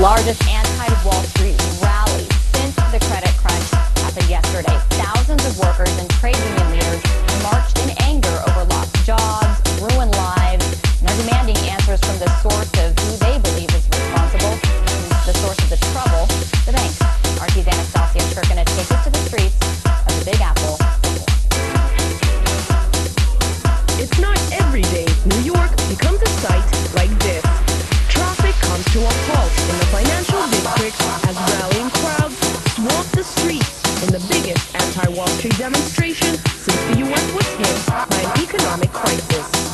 largest anti-Wall Street rally since the credit crunch happened yesterday. Thousands of workers and trade union leaders marched in anger over lost jobs, ruined lives, and are demanding answers from the source of who they believe is responsible, the source of the trouble, the banks. RT's Anastasia are going to take us to the streets of the Big Apple. It's not every day New York becomes a sight like this. Traffic comes to a halt in the financial district as rallying crowds swamp the streets in the biggest anti-Wall Street demonstration since the U.S. was hit by an economic crisis.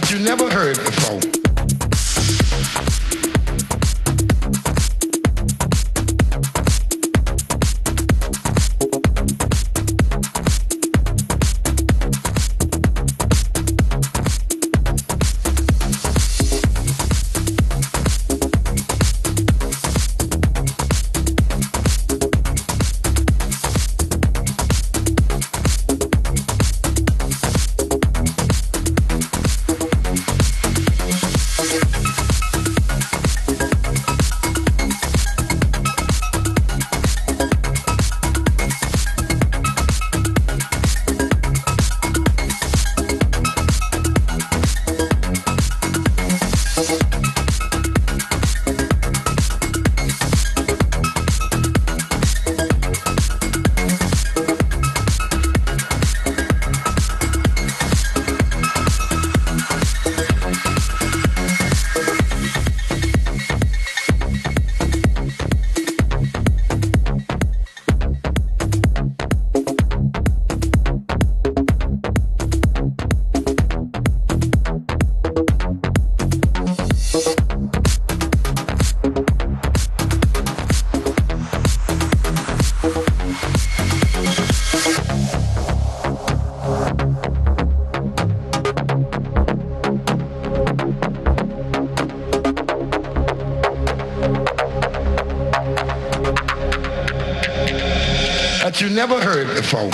that you never heard before. That you never heard before.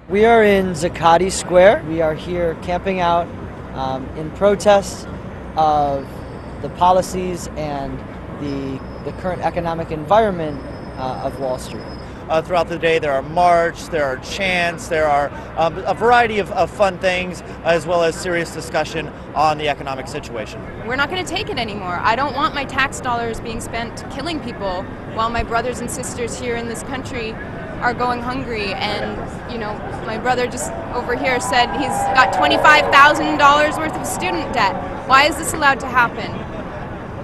We are in Zuccotti Square. We are here camping out in protest of the policies and the current economic environment of Wall Street. Throughout the day there are marches, there are chants, there are a variety of fun things, as well as serious discussion on the economic situation. We're not going to take it anymore. I don't want my tax dollars being spent killing people while my brothers and sisters here in this country are going hungry. And, you know, my brother just over here said he's got $25,000 worth of student debt. Why is this allowed to happen?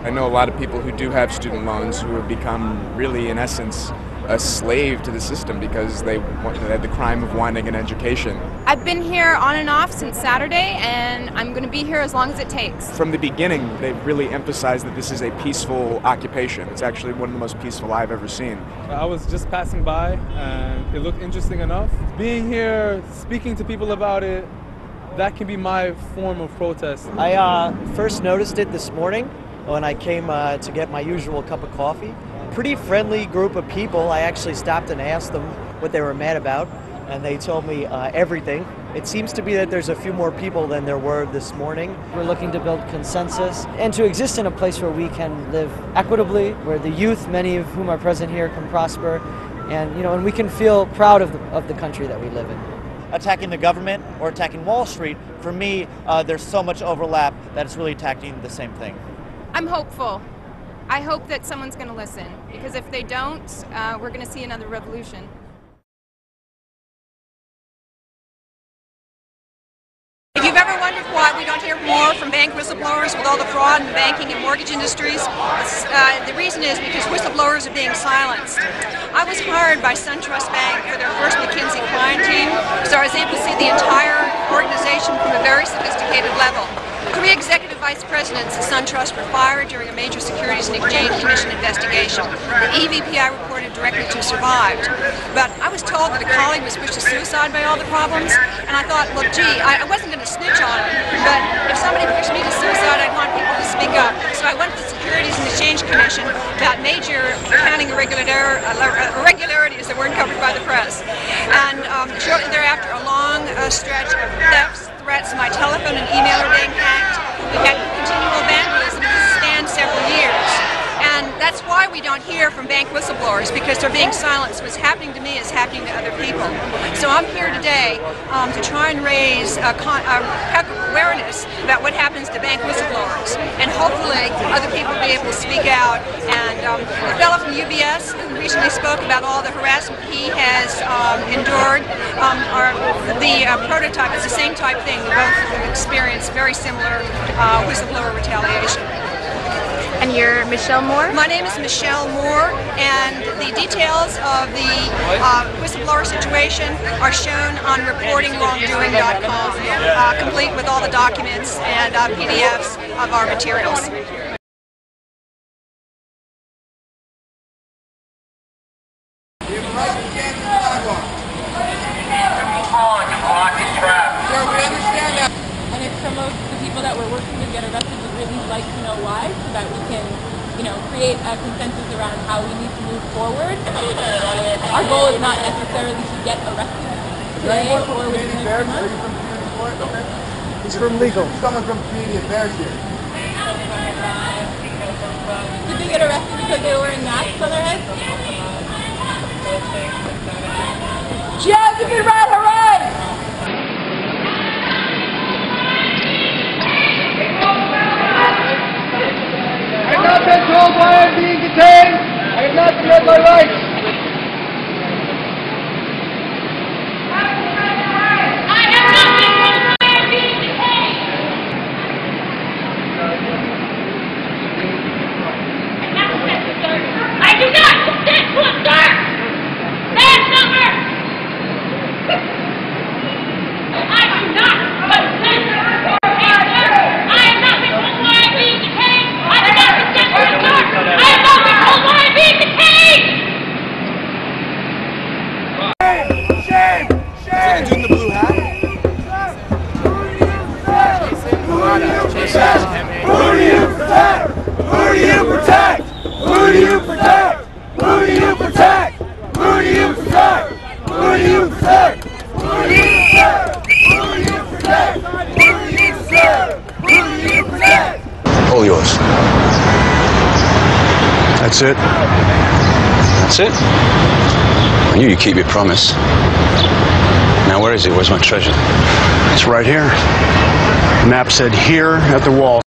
I know a lot of people who do have student loans who have become really, in essence, a slave to the system because they had the crime of wanting an education. I've been here on and off since Saturday, and I'm going to be here as long as it takes. From the beginning, they've really emphasized that this is a peaceful occupation. It's actually one of the most peaceful I've ever seen. I was just passing by, and it looked interesting enough. Being here, speaking to people about it, that can be my form of protest. I first noticed it this morning when I came to get my usual cup of coffee. Pretty friendly group of people. I actually stopped and asked them what they were mad about, and they told me everything. It seems to be that there's a few more people than there were this morning. We're looking to build consensus and to exist in a place where we can live equitably, where the youth, many of whom are present here, can prosper, and and we can feel proud of the country that we live in. Attacking the government or attacking Wall Street, for me, there's so much overlap that it's really attacking the same thing. I'm hopeful. I hope that someone's going to listen, because if they don't, we're going to see another revolution. If you've ever wondered why we don't hear more from bank whistleblowers with all the fraud in the banking and mortgage industries, the reason is because whistleblowers are being silenced. I was hired by SunTrust Bank for their first McKinsey client team, so I was able to see the entire organization from a very sophisticated level. 3 executive vice presidents at SunTrust were fired during a major Securities and Exchange Commission investigation. The EVP I reported directly to survived. But I was told that a colleague was pushed to suicide by all the problems, and I thought, well, gee, I wasn't going to snitch on him, but if somebody pushed me to suicide, I'd want people to speak up. So I went to the Securities and Exchange Commission about major accounting irregularities that weren't covered by the press. And shortly thereafter, a long stretch of thefts, threats, my telephone and email are being hacked. We've had continual vandalism that spanned several years. And that's why we don't hear from bank whistleblowers, because they're being silenced. What's happening to me is happening to other people. So I'm here today to try and raise awareness about what happens to bank whistleblowers. And hopefully other people will be able to speak out. And the fellow from UBS who recently spoke about all the harassment he has endured, the prototype is the same type thing. We both experienced very similar whistleblower retaliation. And you're Michelle Moore? My name is Michelle Moore, and the details of the whistleblower situation are shown on reportingwrongdoing.com, complete with all the documents and PDFs of our materials. And if some of the people that we're working with get arrested, we'd really like to know why, so that we can, create a consensus around how we need to move forward. Our goal is not necessarily to get arrested today or within the next month. He's from legal. Someone from Community Affairs here. Did they get arrested because they were wearing masks on their heads? Jazz, you can ride, hooray! I have not been told why I'm being detained. I have not been read my rights. Doing the blue hat? Who do you protect? Who do you protect? Who do you protect? Who do you protect? Who do you protect? Who do you protect? Who do you protect? Who do you protect? Who do you protect? Who do you protect? All yours. That's it. That's it. I knew you'd keep your promise. Now where is it? Where's my treasure? It's right here. The map said here at the wall.